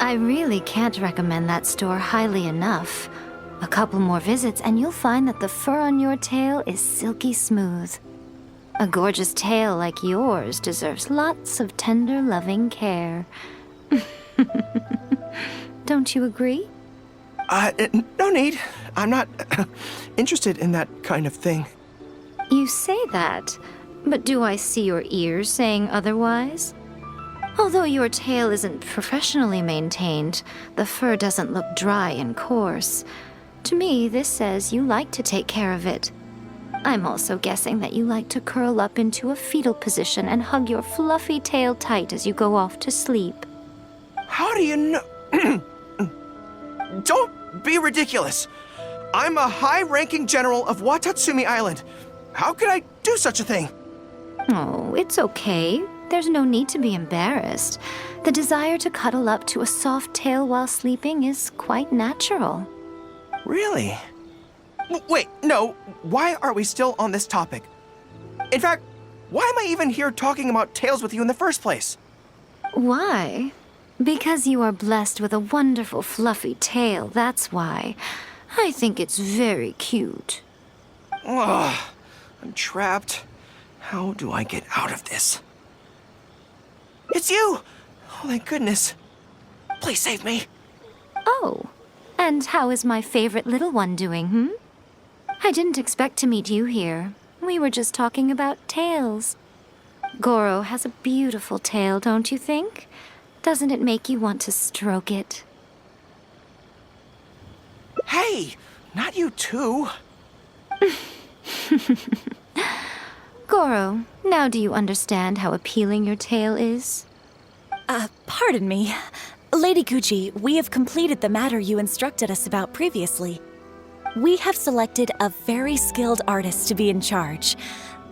I really can't recommend that store highly enough. A couple more visits and you'll find that the fur on your tail is silky smooth. A gorgeous tail like yours deserves lots of tender, loving care. Don't you agree? No need. I'm not interested in that kind of thing. You say that, but do I see your ears saying otherwise? Although your tail isn't professionally maintained, the fur doesn't look dry and coarse. To me, this says you like to take care of it. I'm also guessing that you like to curl up into a fetal position and hug your fluffy tail tight as you go off to sleep. How do you know? Don't be ridiculous. I'm a high-ranking general of Watatsumi Island. How could I do such a thing? Oh, it's okay. There's no need to be embarrassed. The desire to cuddle up to a soft tail while sleeping is quite natural. Really? Wait, no. Why are we still on this topic? In fact, why am I even here talking about tails with you in the first place? Why? Because you are blessed with a wonderful fluffy tail, that's why. I think it's very cute. Ugh, I'm trapped. How do I get out of this? It's you! Oh, thank goodness. Please save me. Oh, and how is my favorite little one doing, I didn't expect to meet you here. We were just talking about tails. Gorou has a beautiful tail, don't you think? Doesn't it make you want to stroke it? Hey, not you too. Gorou, now do you understand how appealing your tail is? Pardon me. Lady Gucci, we have completed the matter you instructed us about previously. We have selected a very skilled artist to be in charge.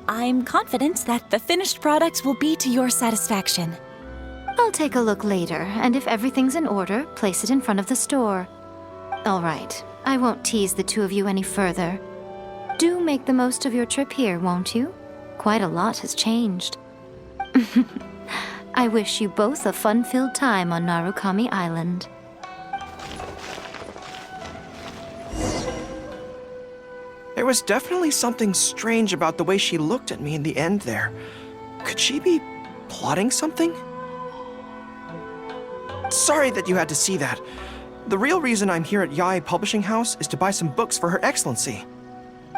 I'm confident that the finished product will be to your satisfaction. I'll take a look later, and if everything's in order, place it in front of the store. All right, I won't tease the two of you any further. Do make the most of your trip here, won't you? Quite a lot has changed. I wish you both a fun-filled time on Narukami Island. There was definitely something strange about the way she looked at me in the end there. Could she be plotting something? Sorry that you had to see that. The real reason I'm here at Yae Publishing House is to buy some books for Her Excellency.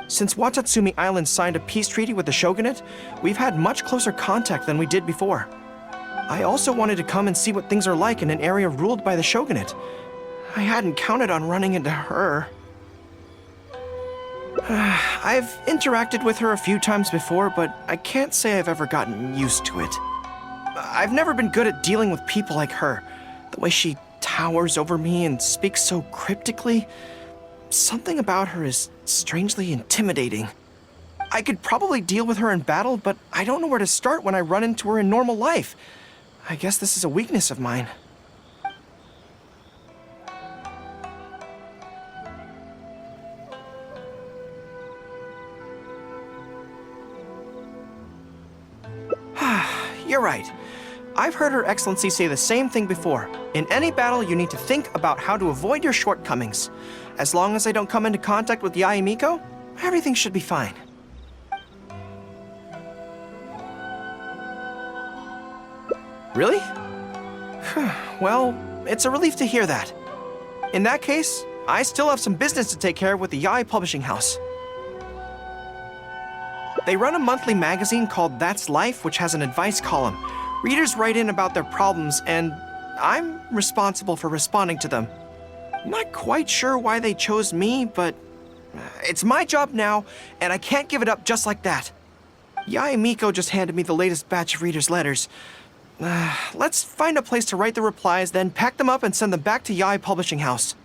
Since Watatsumi Island signed a peace treaty with the shogunate, we've had much closer contact than we did before. I also wanted to come and see what things are like in an area ruled by the shogunate. I hadn't counted on running into her. I've interacted with her a few times before, but I can't say I've ever gotten used to it. I've never been good at dealing with people like her. The way she towers over me and speaks so cryptically. Something about her is strangely intimidating. I could probably deal with her in battle, but I don't know where to start when I run into her in normal life. I guess this is a weakness of mine. You're right. I've heard Her Excellency say the same thing before. In any battle, you need to think about how to avoid your shortcomings. As long as I don't come into contact with Yae Miko, everything should be fine. Really? Well, it's a relief to hear that. In that case, I still have some business to take care of with the Yae Publishing House. They run a monthly magazine called That's Life, which has an advice column. Readers write in about their problems, and I'm responsible for responding to them. I'm not quite sure why they chose me, but it's my job now, and I can't give it up just like that. Yae Miko just handed me the latest batch of readers' letters. Let's find a place to write the replies, then pack them up and send them back to Yae Publishing House.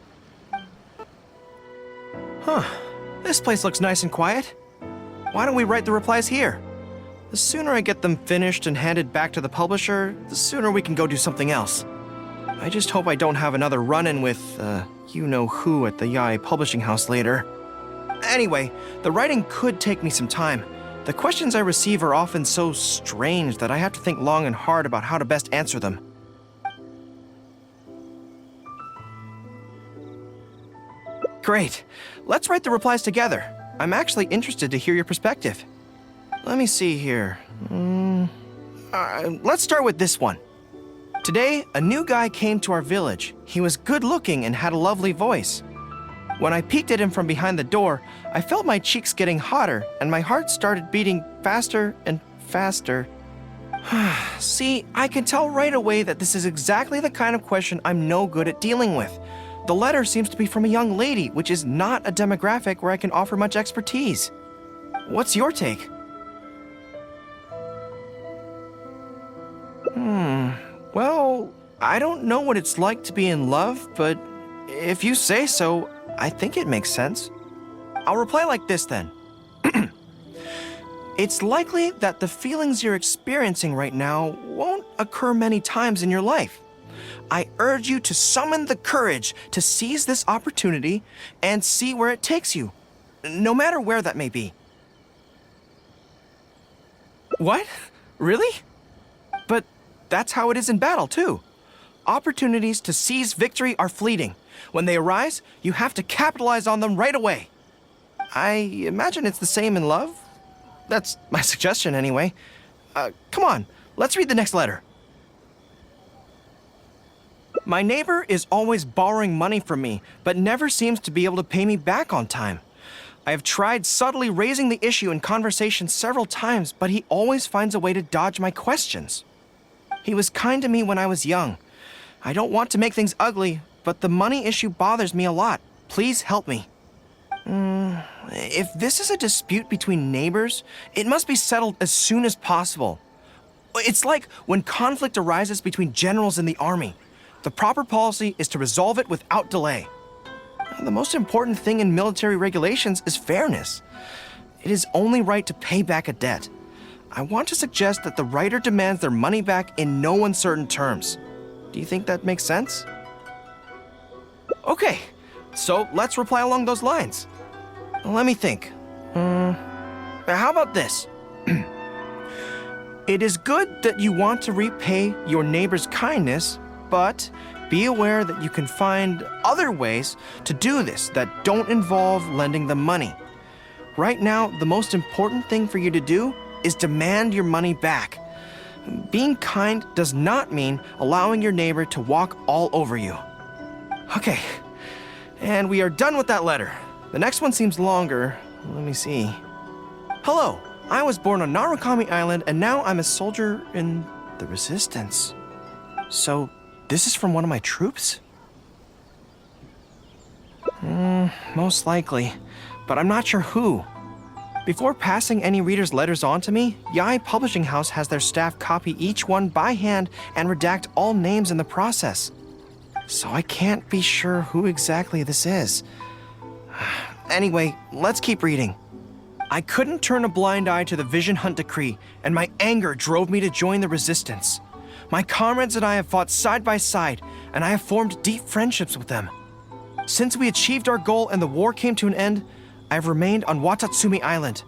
Huh. This place looks nice and quiet. Why don't we write the replies here? The sooner I get them finished and handed back to the publisher, the sooner we can go do something else. I just hope I don't have another run-in with, you-know-who at the Yae Publishing House later. Anyway, the writing could take me some time. The questions I receive are often so strange that I have to think long and hard about how to best answer them. Great. Let's write the replies together. I'm actually interested to hear your perspective. Let me see here. Let's start with this one. Today, a new guy came to our village. He was good-looking and had a lovely voice. When I peeked at him from behind the door, I felt my cheeks getting hotter and my heart started beating faster and faster. See, I can tell right away that this is exactly the kind of question I'm no good at dealing with. The letter seems to be from a young lady, which is not a demographic where I can offer much expertise. What's your take? Well, I don't know what it's like to be in love, but if you say so, I think it makes sense. I'll reply like this then. It's likely that the feelings you're experiencing right now won't occur many times in your life. I urge you to summon the courage to seize this opportunity and see where it takes you, no matter where that may be. What? Really? But that's how it is in battle, too. Opportunities to seize victory are fleeting. When they arise, you have to capitalize on them right away. I imagine it's the same in love. That's my suggestion, anyway. Come on, let's read the next letter. My neighbor is always borrowing money from me, but never seems to be able to pay me back on time. I have tried subtly raising the issue in conversation several times, but he always finds a way to dodge my questions. He was kind to me when I was young. I don't want to make things ugly, but the money issue bothers me a lot. Please help me. If this is a dispute between neighbors, it must be settled as soon as possible. It's like when conflict arises between generals in the army. The proper policy is to resolve it without delay. The most important thing in military regulations is fairness. It is only right to pay back a debt. I want to suggest that the writer demands their money back in no uncertain terms. Do you think that makes sense? Okay, so let's reply along those lines. Let me think. How about this? It is good that you want to repay your neighbor's kindness, but be aware that you can find other ways to do this that don't involve lending them money. Right now, the most important thing for you to do is demand your money back. Being kind does not mean allowing your neighbor to walk all over you. Okay, and we are done with that letter. The next one seems longer. Let me see. Hello, I was born on Narukami Island and now I'm a soldier in the Resistance. So, this is from one of my troops? Most likely, but I'm not sure who. Before passing any reader's letters on to me, Yae Publishing House has their staff copy each one by hand and redact all names in the process. So I can't be sure who exactly this is. Anyway, let's keep reading. I couldn't turn a blind eye to the Vision Hunt decree, and my anger drove me to join the resistance. My comrades and I have fought side by side, and I have formed deep friendships with them. Since we achieved our goal and the war came to an end, I have remained on Watatsumi Island.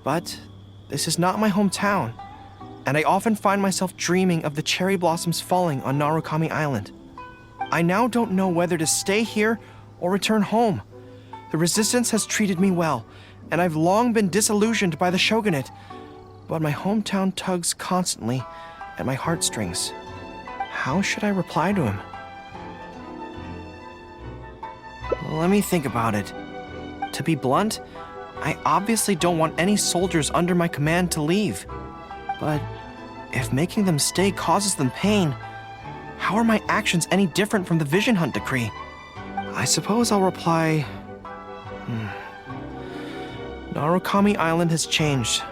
But this is not my hometown, and I often find myself dreaming of the cherry blossoms falling on Narukami Island. I now don't know whether to stay here or return home. The resistance has treated me well, and I've long been disillusioned by the shogunate, but my hometown tugs constantly at my heartstrings. How should I reply to him? Let me think about it. To be blunt, I obviously don't want any soldiers under my command to leave. But if making them stay causes them pain, how are my actions any different from the Vision Hunt decree? I suppose I'll reply... Narukami Island has changed.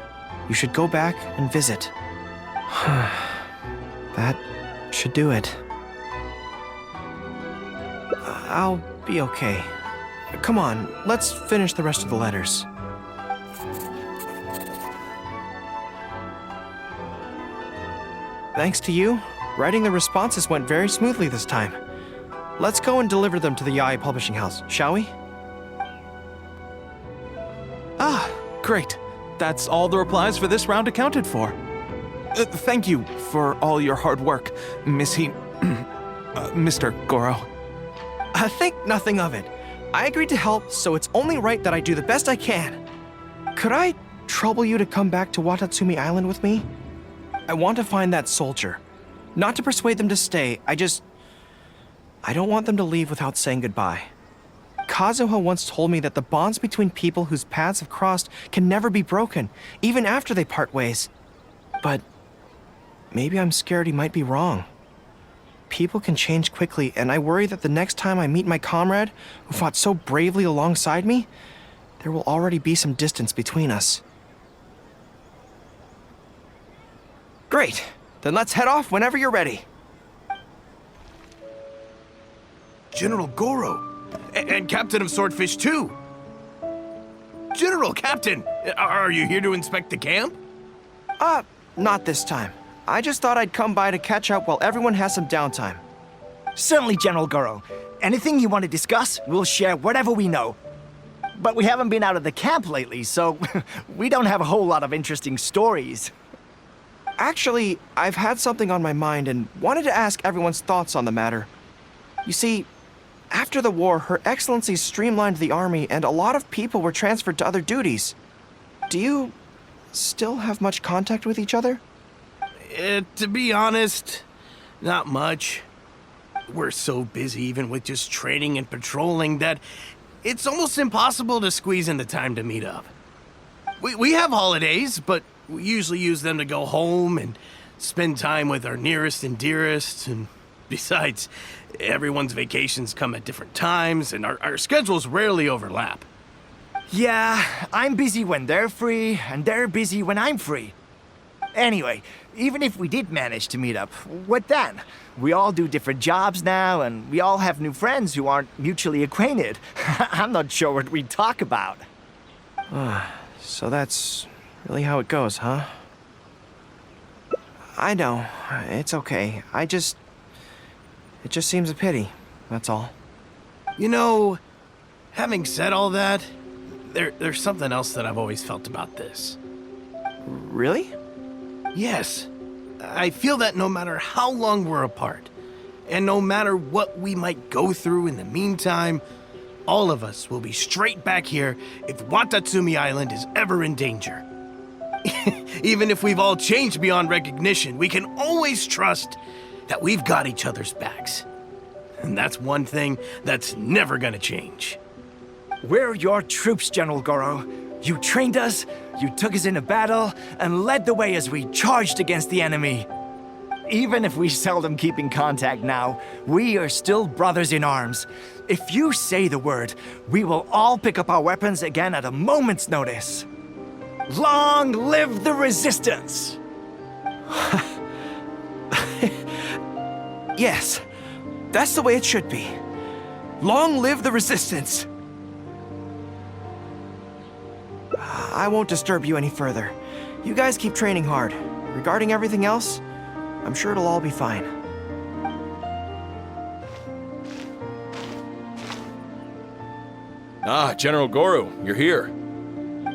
You should go back and visit. That should do it. I'll be okay. Come on, let's finish the rest of the letters. Thanks to you, writing the responses went very smoothly this time. Let's go and deliver them to the Yae Publishing House, shall we? Ah, great. That's all the replies for this round accounted for. Thank you for all your hard work, Mr. Gorou. Think nothing of it. I agreed to help, so it's only right that I do the best I can. Could I trouble you to come back to Watatsumi Island with me? I want to find that soldier. Not to persuade them to stay, I don't want them to leave without saying goodbye. Kazuha once told me that the bonds between people whose paths have crossed can never be broken, even after they part ways. But maybe I'm scared he might be wrong. People can change quickly, and I worry that the next time I meet my comrade, who fought so bravely alongside me, there will already be some distance between us. Great. Then let's head off whenever you're ready. General Gorou, and Captain of Swordfish too. General, Captain, are you here to inspect the camp? Not this time. I just thought I'd come by to catch up while everyone has some downtime. Certainly, General Gorou. Anything you want to discuss, we'll share whatever we know. But we haven't been out of the camp lately, so we don't have a whole lot of interesting stories. Actually, I've had something on my mind and wanted to ask everyone's thoughts on the matter. You see, after the war, Her Excellency streamlined the army and a lot of people were transferred to other duties. Do you still have much contact with each other? To be honest, not much. We're so busy even with just training and patrolling that it's almost impossible to squeeze in the time to meet up. We have holidays, but we usually use them to go home and spend time with our nearest and dearest, and besides, everyone's vacations come at different times, and our schedules rarely overlap. Yeah, I'm busy when they're free, and they're busy when I'm free. Anyway, even if we did manage to meet up, what then? We all do different jobs now, and we all have new friends who aren't mutually acquainted. I'm not sure what we'd talk about. So that's really how it goes, huh? I know. It's okay. It just seems a pity, that's all. You know, having said all that, there's something else that I've always felt about this. Really? Yes. I feel that no matter how long we're apart, and no matter what we might go through in the meantime, all of us will be straight back here if Watatsumi Island is ever in danger. Even if we've all changed beyond recognition, we can always trust that we've got each other's backs. And that's one thing that's never gonna change. We're your troops, General Gorou. You trained us, you took us into battle, and led the way as we charged against the enemy. Even if we seldom keep in contact now, we are still brothers in arms. If you say the word, we will all pick up our weapons again at a moment's notice. Long live the resistance! Yes, that's the way it should be. Long live the resistance! I won't disturb you any further. You guys keep training hard. Regarding everything else, I'm sure it'll all be fine. Ah, General Gorou, you're here.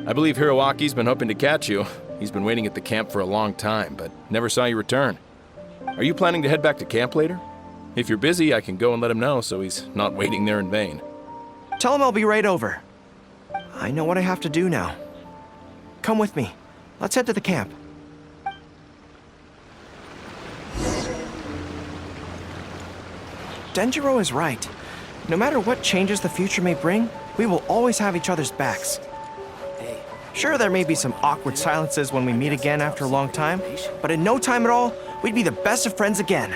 I believe Hiroaki's been hoping to catch you. He's been waiting at the camp for a long time, but never saw you return. Are you planning to head back to camp later? If you're busy, I can go and let him know so he's not waiting there in vain. Tell him I'll be right over. I know what I have to do now. Come with me. Let's head to the camp. Denjiro is right. No matter what changes the future may bring, we will always have each other's backs. Sure, there may be some awkward silences when we meet again after a long time, but in no time at all, we'd be the best of friends again.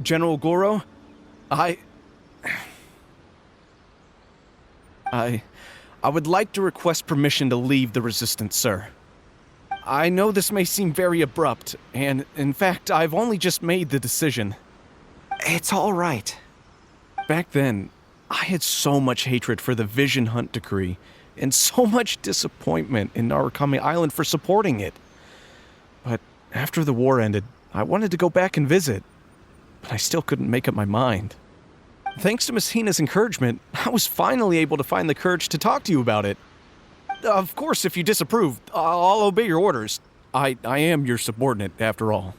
General Gorou, I would like to request permission to leave the Resistance, sir. I know this may seem very abrupt, and in fact, I've only just made the decision. It's all right. Back then, I had so much hatred for the Vision Hunt decree, and so much disappointment in Narukami Island for supporting it. But after the war ended, I wanted to go back and visit, but I still couldn't make up my mind. Thanks to Miss Hina's encouragement, I was finally able to find the courage to talk to you about it. Of course, if you disapprove, I'll obey your orders. I am your subordinate, after all.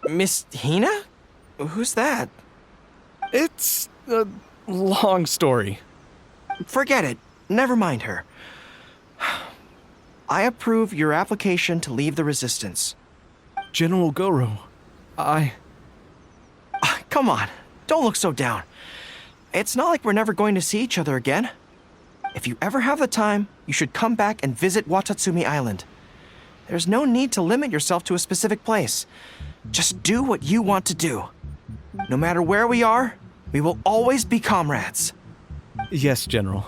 Miss Hina? Who's that? It's a long story. Forget it. Never mind her. I approve your application to leave the Resistance. General Gorou, Come on, don't look so down. It's not like we're never going to see each other again. If you ever have the time, you should come back and visit Watatsumi Island. There's no need to limit yourself to a specific place. Just do what you want to do. No matter where we are, we will always be comrades. Yes, General.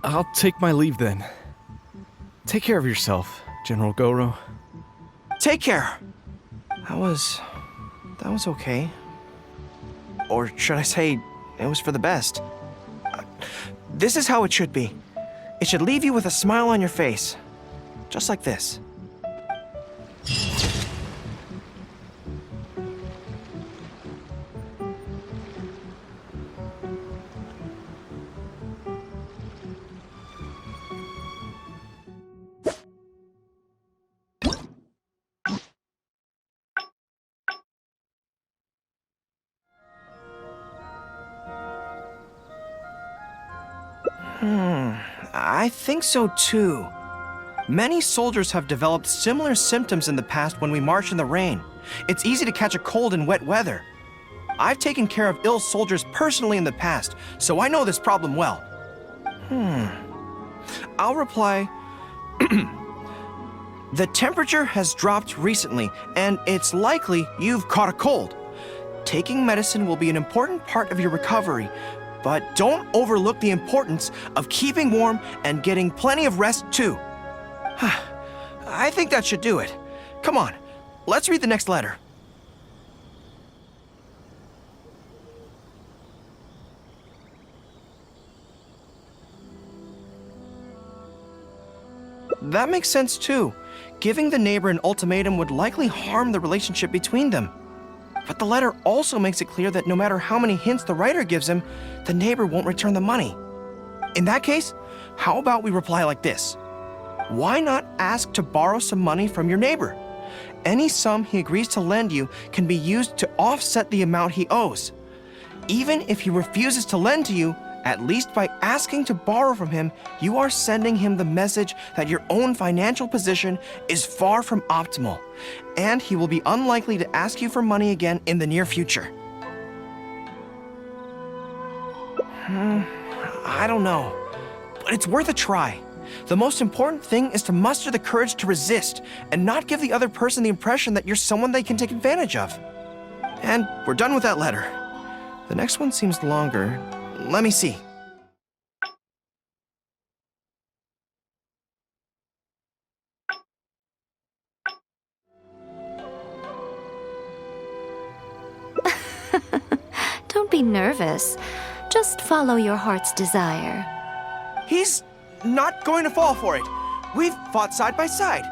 I'll take my leave then. Take care of yourself, General Gorou. Take care. That was okay. Or should I say, it was for the best. This is how it should be. It should leave you with a smile on your face. Just like this. I think so too. Many soldiers have developed similar symptoms in the past when we march in the rain. It's easy to catch a cold in wet weather. I've taken care of ill soldiers personally in the past, so I know this problem well. I'll reply, the temperature has dropped recently, and it's likely you've caught a cold. Taking medicine will be an important part of your recovery, but don't overlook the importance of keeping warm and getting plenty of rest too. I think that should do it. Come on, let's read the next letter. That makes sense too. Giving the neighbor an ultimatum would likely harm the relationship between them. But the letter also makes it clear that no matter how many hints the writer gives him, the neighbor won't return the money. In that case, how about we reply like this? Why not ask to borrow some money from your neighbor? Any sum he agrees to lend you can be used to offset the amount he owes. Even if he refuses to lend to you, at least by asking to borrow from him, you are sending him the message that your own financial position is far from optimal, and he will be unlikely to ask you for money again in the near future. I don't know, but it's worth a try. The most important thing is to muster the courage to resist and not give the other person the impression that you're someone they can take advantage of. And we're done with that letter. The next one seems longer. Let me see. Don't be nervous. Just follow your heart's desire. He's not going to fall for it. We've fought side by side.